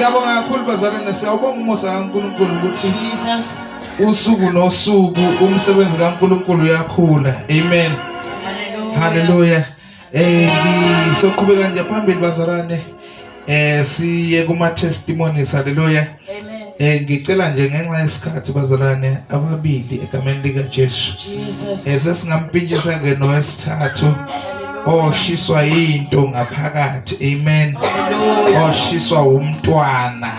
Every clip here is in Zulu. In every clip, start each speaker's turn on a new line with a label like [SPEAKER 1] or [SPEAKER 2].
[SPEAKER 1] Siyabonga kakhulu bazalwane, siyawubonga umusa kaNkulunkulu ukuthi usuku nosuku umsebenzi kaNkulunkulu uyakhula. Amen. Hallelujah. Ngizoqhubeka nje phambili bazalwane. Siye kuma testimonies. Hallelujah. Ngicela nje ngenxa yesikhathi bazalwane ababili egameni lika Jesu. Sesingampintshisa ke nowesithathu oshiswa into ngaphakathi. Amen. Oshiswa umntwana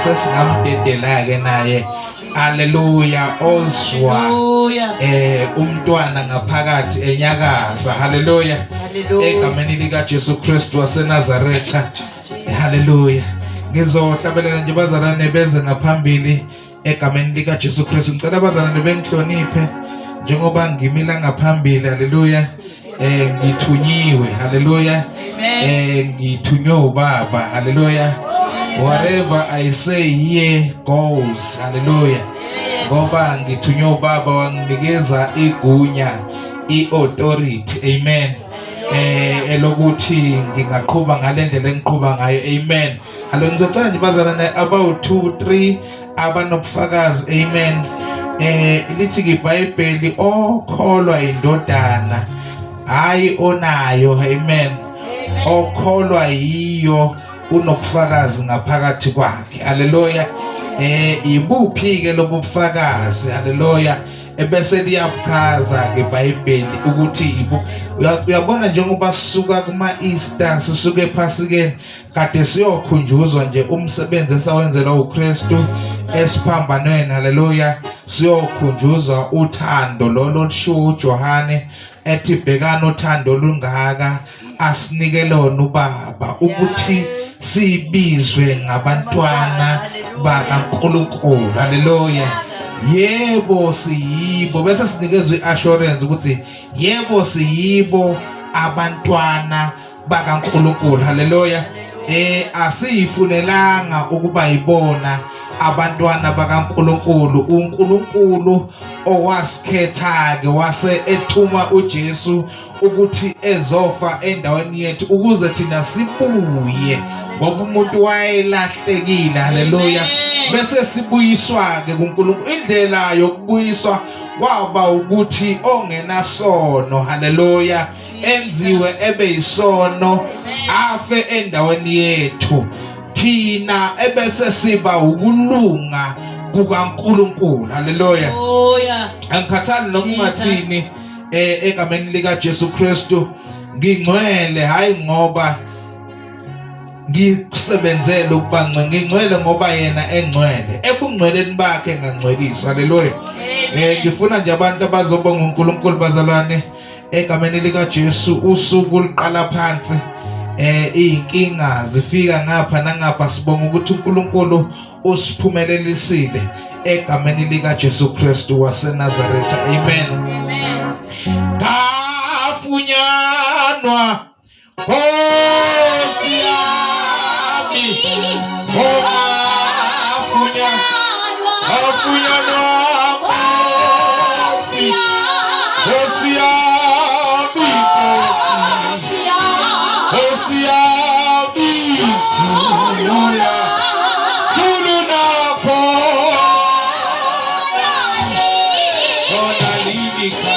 [SPEAKER 1] sesingamdedela ke naye. Hallelujah. Ozwa umntwana ngaphakathi enyakaza. Hallelujah. Egameni lika Jesu Kristu waseNazaretha. Hallelujah. Ngizohlabelela nje bazalwane beze ngaphambili egameni lika Jesu Kristu. Ngicela abazalwane bengihloniphe njengoba ngimila ngaphambili. Hallelujah. Ngithunyiwe. Hallelujah. Ngithunywe ubaba. Hallelujah. Whatever I say here goes. Hallelujah. Ngoba ngithunywe ubaba wanginikeza igunya, i-authority. Amen. Elokuthi ngingaqhuba ngalendlela engiqhuba ngayo. Amen. Halo, ngizocela nje bazalwane about 2-3 abanobufakazi. Amen. Lithi iBhayibheli okholwa indodana hayi onayo. Amen. Okholwa yiyo unobufakazi ngaphakathi kwakhe. Hallelujah. Ibuphi ke lobufakazi? Hallelujah. Ebese liyachaza ke iBhayibheli ukuthi uyabona njengoba sisuka kuma Easter sisuke ePhasikeni kade siyokhunjuzwa nje umsebenzi esawenzela uKristu esiphambanweni. Hallelujah. Siyokhunjuzwa uthando lolo lushiwo uJohane ethi bhekana uthando olungaka asinike lona ubaba ukuthi sibizwe ngabantwana bakaNkulunkulu. Hallelujah. Yebo siyibo, bese sinikezwe iassurance ukuthi yebo siyibo abantwana bakaNkulunkulu. Hallelujah. Asiyifunelanga ukuba yibona abantwana bakaNkulunkulu. uNkulunkulu owasikhetha ke wase ethuma uJesu ukuthi ezofa endaweni yethu ukuze thina sibuye ngoba umuntu wayelahlekile. Hallelujah. Bese sibuyiswa ke kuNkulunkulu. Indlela yokubuyiswa kwaba ukuthi ongenasono. Hallelujah. Enziwe ebe yisono afe endaweni yethu thina ebese siba ukulunga kukaNkulunkulu. Hallelujah. Angikhathali noma ungathini egameni lika Jesu Kristu ngingcwele, hayi ngoba ngisebenzele ukuba ngingcwele ngoba yena engcwele. Ebungcweleni bakhe ngangcweliswa. Hallelujah. Ngifuna nje abantu abazobonga uNkulunkulu bazalwane egameni lika Jesu. Usuku liqala phansi, inkinga zifika ngapha nangapha. Sibonga ukuthi uNkulunkulu usiphumelelisile egameni lika Jesu Kristu waseNazaretha. Amen. Kafunyanwa Nkosi yami, kafunyanwa Nkosi yami, Nkosi yami, suluna khona lilika